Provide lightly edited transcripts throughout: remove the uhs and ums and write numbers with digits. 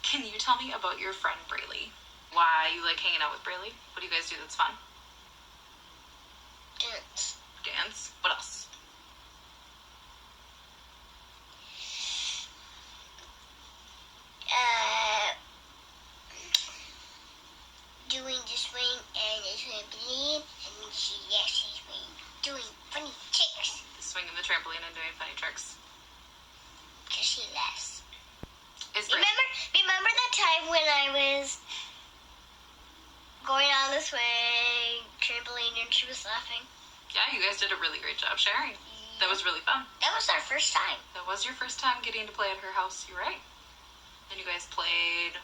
Can you tell me about your friend Braylee? Why you like hanging out with Braylee? What do you guys do that's fun? Dance. Dance? What else? Doing the swing and the trampoline, and she's doing funny tricks. The swing and the trampoline and doing funny tricks. Because she laughs. Remember that time when I was going on the swing, trampoline, and she was laughing? Yeah, you guys did a really great job sharing. That was really fun. That was our first time. That was your first time getting to play at her house. You're right. Then you guys played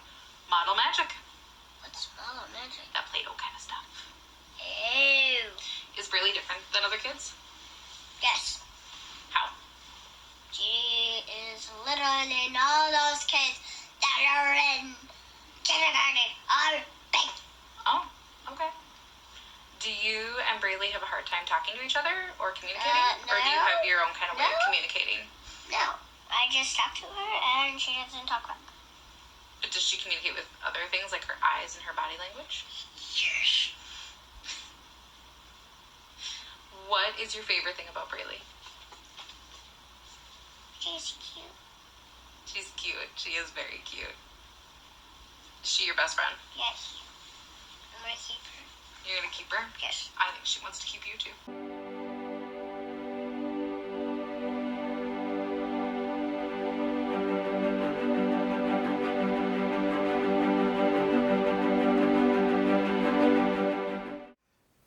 Model Magic. What's Model Magic? That Play-Doh kind of stuff. Oh. Is Braylee different than other kids? Yes. How? She is little than all those kids that are in kindergarten are big. Oh, okay. Do you and Braylee have a hard time talking to each other or communicating? No. Or do you have your own kind of way of No. communicating? No. I just talk to her and she doesn't talk back. Does she communicate with other things like her eyes and her body language? Yes. What is your favorite thing about Braylee? She's cute. She's cute. She is very cute. Is she your best friend? Yes. I'm gonna keep her. You're gonna keep her? Yes. I think she wants to keep you too.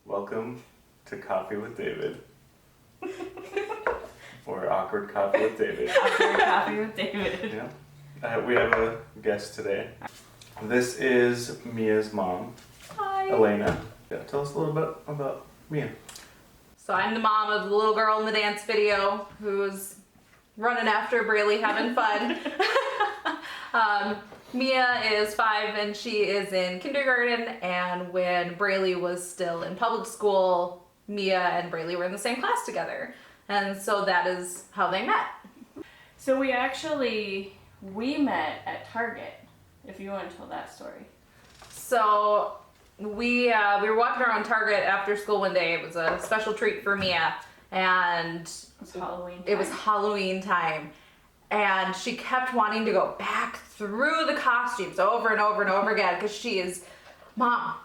Welcome to Coffee with David. Or Awkward Coffee with David. Awkward Coffee with David. Yeah. We have a guest today. This is Mia's mom, Hi. Elena. Yeah, tell us a little bit about Mia. So I'm the mom of the little girl in the dance video who's running after Braylee having fun. Mia is 5 and she is in kindergarten, and when Braylee was still in public school, Mia and Braylee were in the same class together. And so that is how they met. So we met at Target, if you want to tell that story. So we were walking around Target after school one day. It was a special treat for Mia, and It was Halloween time. It was Halloween time, and she kept wanting to go back through the costumes over and over and over again because she is, Mom,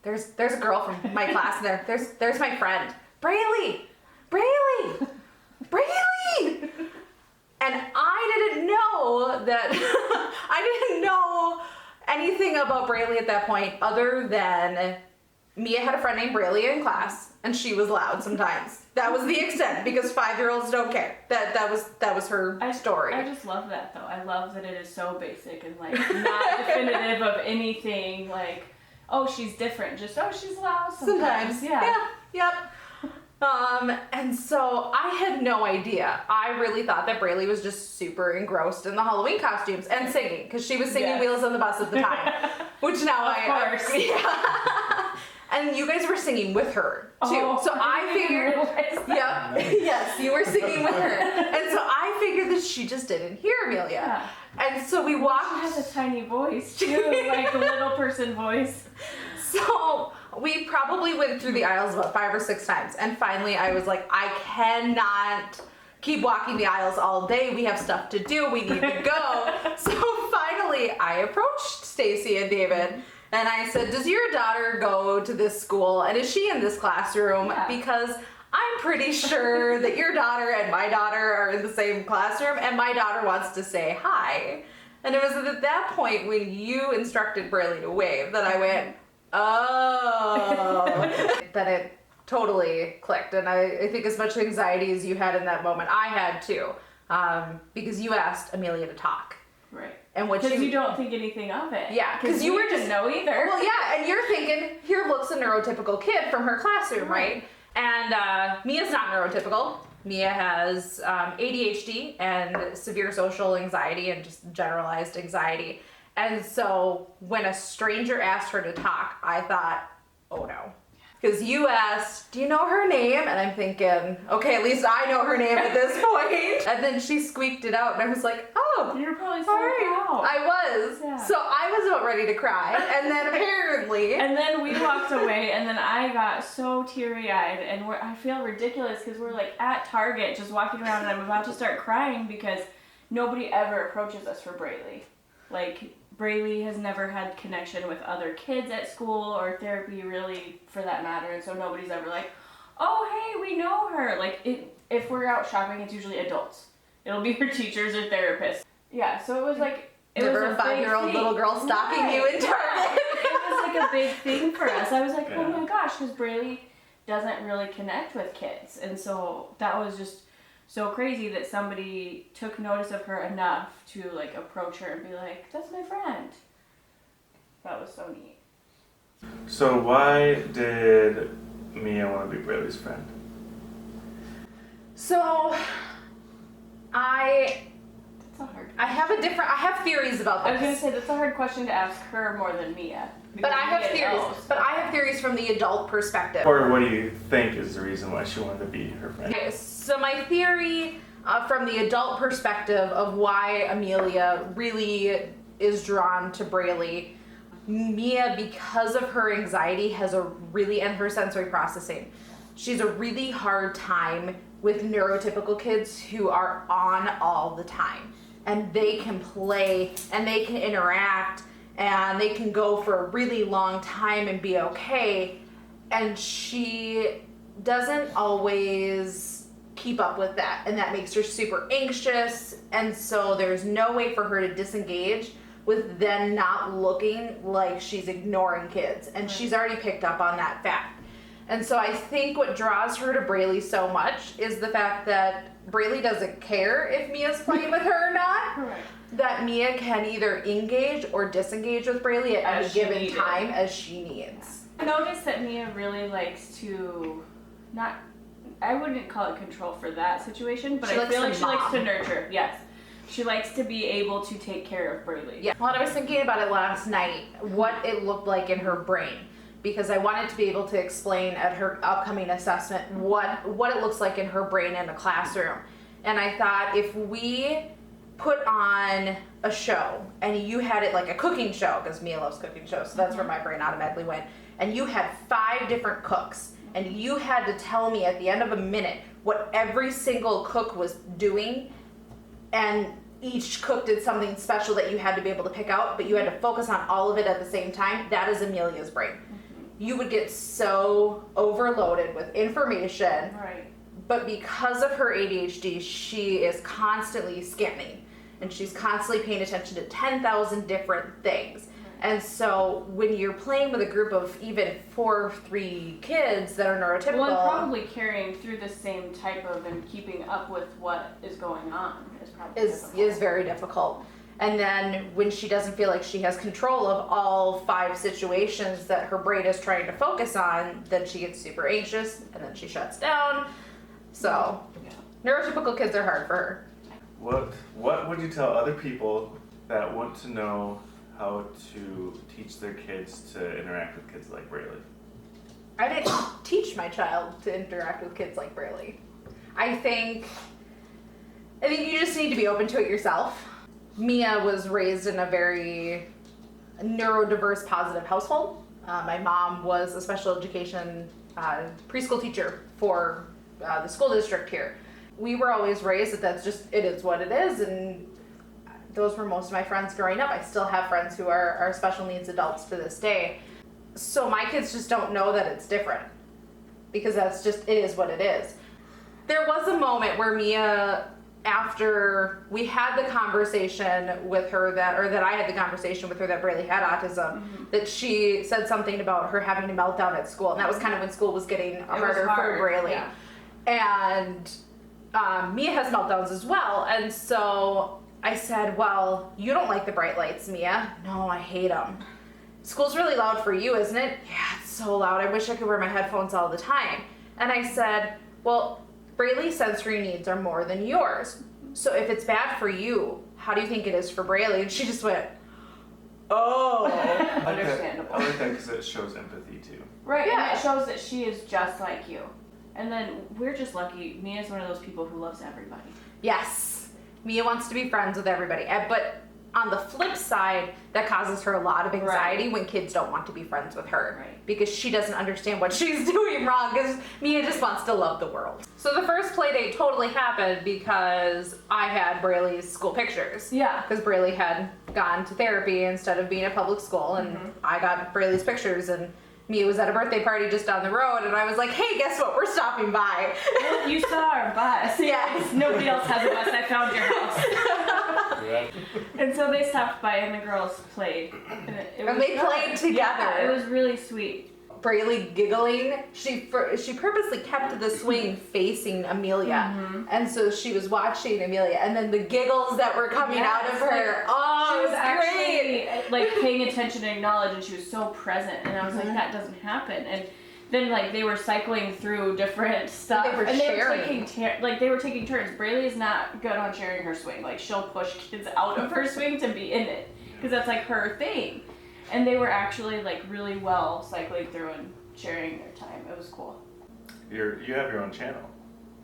there's a girl from my class in there. There's my friend, Braylee. And I didn't know that, I didn't know anything about Braylee at that point other than Mia had a friend named Braylee in class and she was loud sometimes. That was the extent because 5-year-olds don't care. That was her story. I just love that though. I love that it is so basic and like not definitive of anything like, oh, she's different. Just, oh, she's loud sometimes. Yeah. Yep. And so I had no idea. I really thought that Braylee was just super engrossed in the Halloween costumes and singing, because she was singing Yes. Wheels on the Bus at the time, which now Of course. Yeah. And you guys were singing with her too. Oh, so I figured, yeah. yes, you were singing with her. And so I figured that she just didn't hear Amelia. Yeah. And so we walked. She has a tiny voice too, like a little person voice. So we probably went through the aisles about 5 or 6 times, and finally I was like, I cannot keep walking the aisles all day. We have stuff to do. We need to go. So finally I approached Stacy and David and I said, does your daughter go to this school, and is she in this classroom? Yeah. Because I'm pretty sure that your daughter and my daughter are in the same classroom, and my daughter wants to say hi. And it was at that point when you instructed Braylee to wave that I went, oh, that it totally clicked. And I think as much anxiety as you had in that moment, I had too, because you asked Amelia to talk. Right. And what Because you don't think anything of it. Yeah, because you were didn't know either. Well, yeah, and you're thinking, here looks a neurotypical kid from her classroom, right? And Mia's not neurotypical. Mia has ADHD and severe social anxiety and just generalized anxiety. And so when a stranger asked her to talk, I thought, oh no. Because you asked, do you know her name? And I'm thinking, okay, at least I know her name at this point. And then she squeaked it out and I was like, oh, Oh, You're probably so all right. proud. I was. Yeah. So I was about ready to cry, and then apparently. And then we walked away, and then I got so teary-eyed, and I feel ridiculous because we're like at Target just walking around, and I'm about to start crying because nobody ever approaches us for Braylee. Like, Braylee has never had connection with other kids at school or therapy, really, for that matter, and so nobody's ever like, oh, hey, we know her. Like, if we're out shopping, it's usually adults. It'll be her teachers or therapists. Yeah, so it was like, it Never was a 5-year-old little girl stalking you in Target. It was like a big thing for us. I was like, oh Yeah. my gosh, because Braylee doesn't really connect with kids. And so that was just so crazy that somebody took notice of her enough to like approach her and be like, that's my friend. That was so neat. So why did Mia want to be Braylee's friend? So That's a hard I have theories about I was going to this. say, that's a hard question to ask her more than Mia. But I have Mia theories. knows. But I have theories from the adult perspective. Or what do you think is the reason why she wanted to be her friend? Okay, so my theory from the adult perspective of why Amelia really is drawn to Braylee, Mia, because of her anxiety, and her sensory processing, she's a really hard time with neurotypical kids who are on all the time. And they can play and they can interact and they can go for a really long time and be okay. And she doesn't always keep up with that, and that makes her super anxious, and so there's no way for her to disengage with then not looking like she's ignoring kids, and she's already picked up on that fact. And so I think what draws her to Braylee so much is the fact that Braylee doesn't care if Mia's playing with her or not. Correct. That Mia can either engage or disengage with Braylee at any As she given needed. time as she needs. I noticed that Mia really likes to I wouldn't call it control for that situation, but She I likes feel to like she likes to mom. nurture. Yes. She likes to be able to take care of Braylee. Yeah. Well, I was thinking about it last night, what it looked like in her brain, because I wanted to be able to explain at her upcoming assessment what it looks like in her brain in the classroom. And I thought if we put on a show and you had it like a cooking show, because Mia loves cooking shows, so that's where my brain automatically went, and you had 5 different cooks, and you had to tell me at the end of a minute what every single cook was doing, and each cook did something special that you had to be able to pick out, but you had to focus on all of it at the same time. That is Amelia's brain. You would get so overloaded with information, Right. but because of her ADHD, she is constantly scanning, and she's constantly paying attention to 10,000 different things. And so when you're playing with a group of even 4 or 3 kids that are neurotypical, Well, and probably carrying through the same type of and keeping up with what is going on is probably difficult. is very difficult. And then when she doesn't feel like she has control of all 5 situations that her brain is trying to focus on, then she gets super anxious and then she shuts down. So neurotypical kids are hard for her. What would you tell other people that want to know how to teach their kids to interact with kids like Braylee? I didn't teach my child to interact with kids like Braylee. I think you just need to be open to it yourself. Mia was raised in a very neurodiverse, positive household. My mom was a special education preschool teacher for the school district here. We were always raised that it is what it is, and those were most of my friends growing up. I still have friends who are special needs adults to this day. So my kids just don't know that it's different, because it is what it is. There was a moment where Mia, after we had the conversation with her that I had the conversation with her that Braylee had autism, that she said something about her having a meltdown at school, and that was kind of when school was getting harder for Braylee. Yeah. And Mia has meltdowns as well, and so I said, well, you don't like the bright lights, Mia. No, I hate them. School's really loud for you, isn't it? Yeah, it's so loud. I wish I could wear my headphones all the time. And I said, well, Braylee's sensory needs are more than yours. So if it's bad for you, how do you think it is for Braylee? And she just went, oh. Understandable. I like that because it shows empathy too. Right, Yeah. and it shows that she is just like you. And then we're just lucky. Mia's one of those people who loves everybody. Yes. Mia wants to be friends with everybody. But on the flip side, that causes her a lot of anxiety when kids don't want to be friends with her. Right. Because she doesn't understand what she's doing wrong, because Mia just wants to love the world. So the first play date totally happened because I had Braylee's school pictures. Yeah. Because Braylee had gone to therapy instead of being at public school, and I got Braylee's pictures, and Mia was at a birthday party just down the road, and I was like, hey, guess what? We're stopping by. Well, you saw our bus. Yes. Nobody else has a bus. I found your house. Yeah. And so they stopped by and the girls played. And, They played together. Yeah, it was really sweet. Braylee giggling. She purposely kept the swing facing Amelia, and so she was watching Amelia, and then the giggles that were coming out of her. Oh, She it was was actually great. like paying attention to acknowledge, and she was so present. And I was like, that doesn't happen. And then like they were cycling through different stuff, They were and sharing. they were taking turns. Braylee is not good on sharing her swing. Like she'll push kids out of her swing to be in it because that's like her thing. And they were actually like really well cycling through and sharing their time. It was cool. You have your own channel.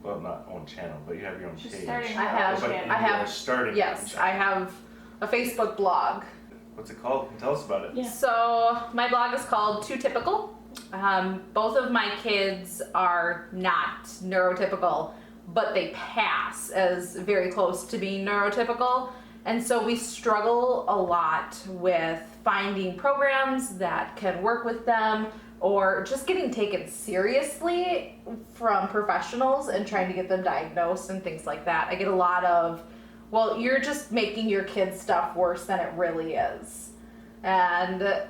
Well, not own channel, but you have your own She's page. starting I her have- own channel. I have- You are starting your own Yes, channel. I have a Facebook blog. What's it called? Tell us about it. Yeah. So my blog is called Too Typical. Both of my kids are not neurotypical, but they pass as very close to being neurotypical. And so we struggle a lot with finding programs that can work with them, or just getting taken seriously from professionals and trying to get them diagnosed and things like that. I get a lot of, well, you're just making your kids' stuff worse than it really is. And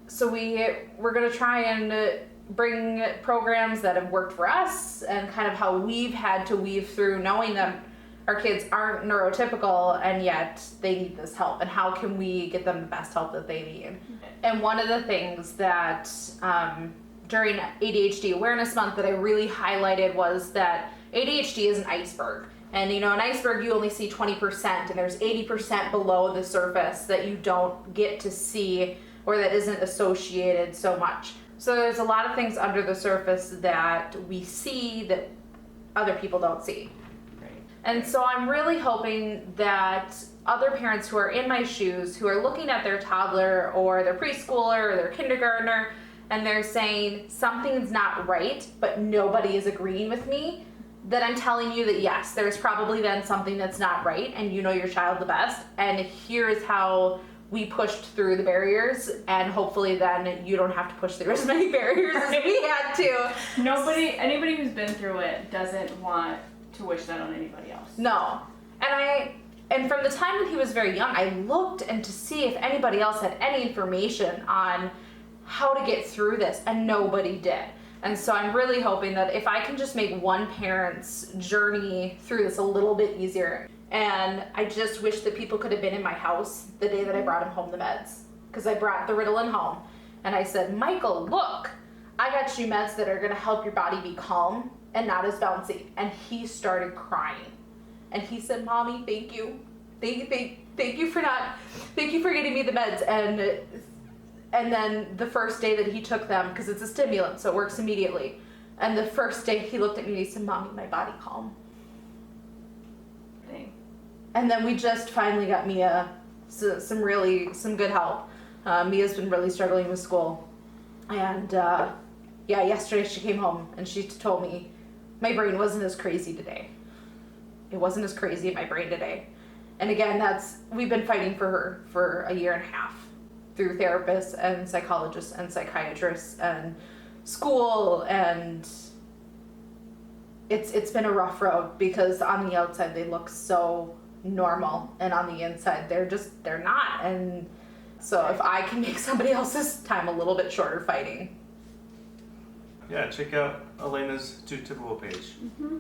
so we're going to try and bring programs that have worked for us and kind of how we've had to weave through knowing that our kids aren't neurotypical and yet they need this help, and how can we get them the best help that they need. And one of the things that during ADHD Awareness Month that I really highlighted was that ADHD is an iceberg. And an iceberg, you only see 20%, and there's 80% below the surface that you don't get to see, or that isn't associated so much. So there's a lot of things under the surface that we see that other people don't see. And so I'm really hoping that other parents who are in my shoes, who are looking at their toddler or their preschooler or their kindergartner, and they're saying something's not right, but nobody is agreeing with me, that I'm telling you that yes, there's probably then something that's not right, and you know your child the best, and here's how we pushed through the barriers, and hopefully then you don't have to push through as many barriers as we had to. Anybody who's been through it doesn't want to wish that on anybody else. No. And from the time that he was very young, I looked and to see if anybody else had any information on how to get through this, and nobody did. And so I'm really hoping that if I can just make one parent's journey through this a little bit easier. And I just wish that people could have been in my house the day that I brought him home the meds. Because I brought the Ritalin home. And I said, Michael, look, I got you meds that are going to help your body be calm and not as bouncy. And he started crying. And he said, Mommy, thank you. Thank you for getting me the meds. And then the first day that he took them, because it's a stimulant, so it works immediately. And the first day he looked at me and he said, Mommy, my body calm. Thing. And then we just finally got Mia some good help. Mia's been really struggling with school. And yesterday she came home and she told me, my brain wasn't as crazy today. It wasn't as crazy in my brain today. And again, we've been fighting for her for a year and a half through therapists and psychologists and psychiatrists and school, and it's been a rough road, because on the outside they look so normal and on the inside they're not. And so if I can make somebody else's time a little bit shorter fighting. Yeah, check out Elena's Too Typical page. Mm-hmm.